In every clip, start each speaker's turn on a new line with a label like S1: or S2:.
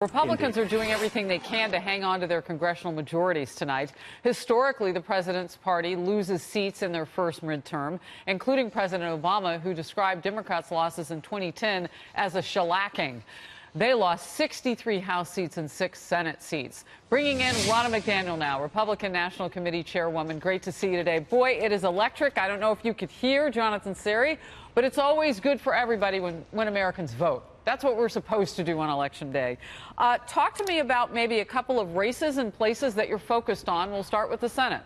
S1: Republicans are doing everything they can to hang on to their congressional majorities tonight. Historically, the president's party loses seats in their first midterm, including President Obama, who described Democrats' losses in 2010 as a shellacking. They lost 63 House seats and 6 Senate seats. Bringing in Ronna McDaniel now, Republican National Committee Chairwoman. Great to see you today. Boy, it is electric. I don't know if you could hear Jonathan Seri, but it's always good for everybody when Americans vote. That's what we're supposed to do on Election Day. Talk to me about maybe a couple of races and places that you're focused on. We'll start with the Senate.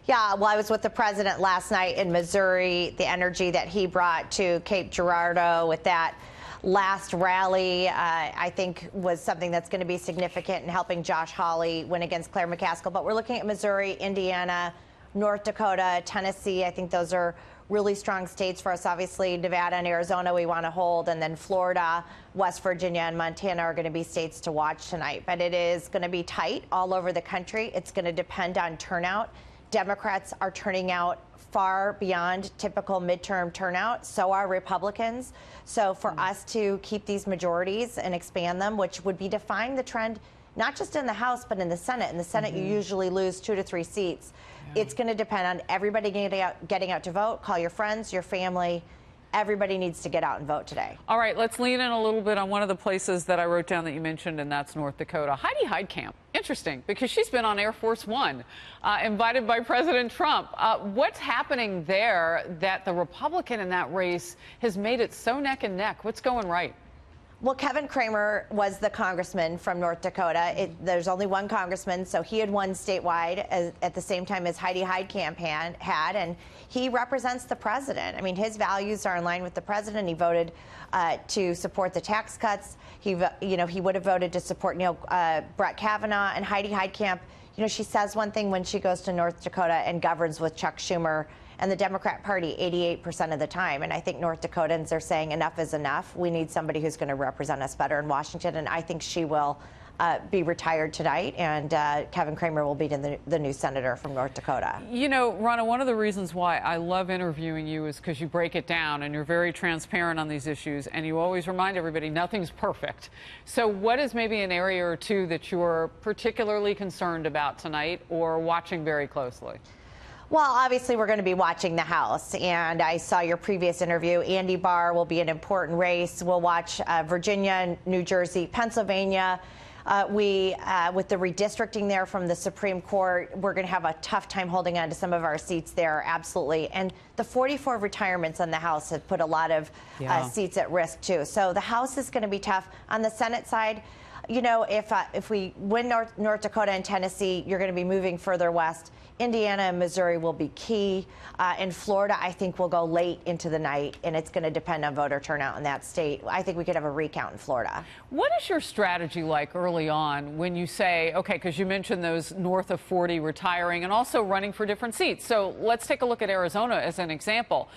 S2: Yeah, well, I was with the president last night in Missouri. The energy that he brought to Cape Girardeau with that last rally, I think was something that's going to be significant in helping Josh Hawley win against Claire McCaskill. But we're looking at Missouri, Indiana, North Dakota, Tennessee. I think those are really strong states for us. Obviously, Nevada and Arizona we want to hold, and then Florida, West Virginia, and Montana are going to be states to watch tonight. But it is going to be tight all over the country. It's going to depend on turnout. Democrats are turning out far beyond typical midterm turnout. So are Republicans. So for us to keep these majorities and expand them, which would be defying the trend, not just in the House, but in the Senate. In the Senate, you usually lose 2 to 3 seats. Yeah. It's going to depend on everybody getting out to vote. Call your friends, your family. Everybody needs to get out and vote today.
S1: All right, let's lean in a little bit on one of the places that I wrote down that you mentioned, and that's North Dakota. Heidi Heitkamp, interesting, because she's been on Air Force One, invited by President Trump. What's happening there that the Republican in that race has made it so neck and neck? What's going right?
S2: Well, Kevin Cramer was the congressman from North Dakota. There's only one congressman, so he had won statewide at the same time as Heidi Heitkamp had, and he represents the president. I mean, his values are in line with the president. He voted to support the tax cuts. He would have voted to support Brett Kavanaugh, and Heidi Heitkamp. She says one thing when she goes to North Dakota and governs with Chuck Schumer and the Democrat Party 88% of the time. And I think North Dakotans are saying enough is enough. We need somebody who's going to represent us better in Washington. And I think she will be retired tonight. And Kevin Cramer will be the new senator from North Dakota.
S1: You know, Ronna, one of the reasons why I love interviewing you is because you break it down and you're very transparent on these issues. And you always remind everybody nothing's perfect. So what is maybe an area or two that you're particularly concerned about tonight or watching very closely?
S2: Well, obviously, we're going to be watching the House, and I saw your previous interview. Andy Barr will be an important race. We'll watch Virginia, New Jersey, Pennsylvania. With the redistricting there from the Supreme Court, we're going to have a tough time holding on to some of our seats there, absolutely. And the 44 retirements in the House have put a lot of seats at risk, too. So the House is going to be tough. On the Senate side, if we win North Dakota and Tennessee, you're going to be moving further west. Indiana and Missouri will be key. In Florida, I think we'll go late into the night, and it's going to depend on voter turnout in that state. I think we could have a recount in Florida.
S1: What is your strategy like early on when you say, okay, because you mentioned those north of 40 retiring and also running for different seats. So let's take a look at Arizona as an example.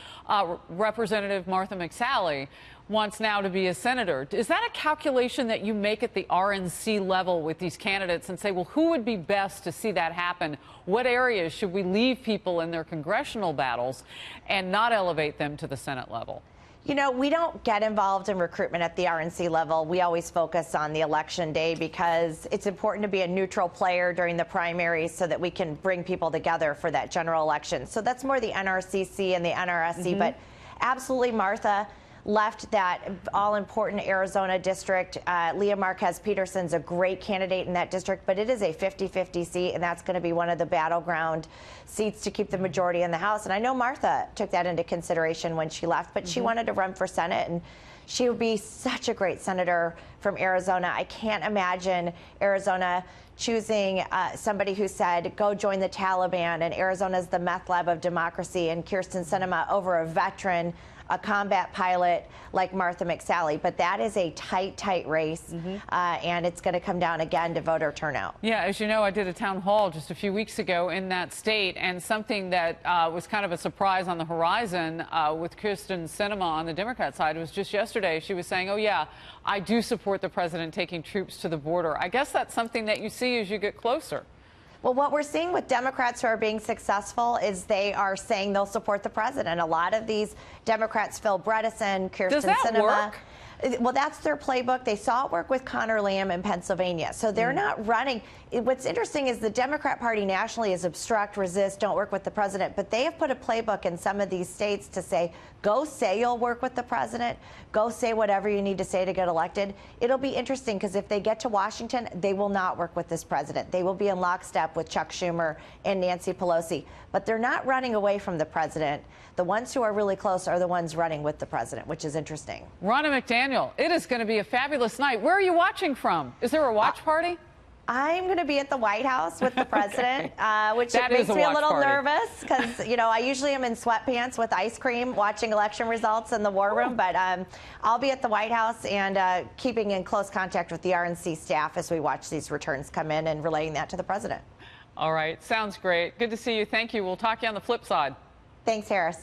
S1: Representative Martha McSally wants now to be a senator. Is that a calculation that you make at the RNC level with these candidates and say, well, who would be best to see that happen? What areas should we leave people in their congressional battles and not elevate them to the Senate level?
S2: We don't get involved in recruitment at the RNC level. We always focus on the election day because it's important to be a neutral player during the primaries so that we can bring people together for that general election. So that's more the NRCC and the NRSC. But absolutely, Martha left that all-important Arizona district. Leah Marquez Peterson's a great candidate in that district, but it is a 50-50 seat, and that's going to be one of the battleground seats to keep the majority in the House. And I know Martha took that into consideration when she left, but she wanted to run for Senate, and she would be such a great senator from Arizona. I can't imagine Arizona choosing somebody who said, go join the Taliban, and Arizona's the meth lab of democracy, and Kyrsten Sinema over a veteran, a combat pilot like Martha McSally. But that is a tight race, and it's going to come down again to voter turnout.
S1: Yeah, as you know, I did a town hall just a few weeks ago in that state, and something that was kind of a surprise on the horizon with Kyrsten Sinema on the Democrat side was just yesterday. She was saying, oh, yeah, I do support the president taking troops to the border. I guess that's something that you see as you get closer.
S2: Well, what we're seeing with Democrats who are being successful is they are saying they'll support the president. A lot of these Democrats, Phil Bredesen, Kyrsten Sinema.
S1: Does that work?
S2: Well, that's their playbook. They saw it work with Connor Lamb in Pennsylvania. So they're not running. What's interesting is the Democrat Party nationally is obstruct, resist, don't work with the president. But they have put a playbook in some of these states to say, go say you'll work with the president. Go say whatever you need to say to get elected. It'll be interesting because if they get to Washington, they will not work with this president. They will be in lockstep with Chuck Schumer and Nancy Pelosi. But they're not running away from the president. The ones who are really close are the ones running with the president, which is interesting.
S1: Ronna McDaniel, it is going to be a fabulous night. Where are you watching from? Is there a watch party?
S2: I'm going to be at the White House with the president, which
S1: That
S2: makes
S1: is a
S2: me a
S1: watch
S2: little
S1: party.
S2: nervous because, I usually am in sweatpants with ice cream watching election results in the war room. But I'll be at the White House and keeping in close contact with the RNC staff as we watch these returns come in and relaying that to the president.
S1: All right. Sounds great. Good to see you. Thank you. We'll talk to you on the flip side.
S2: Thanks, Harris.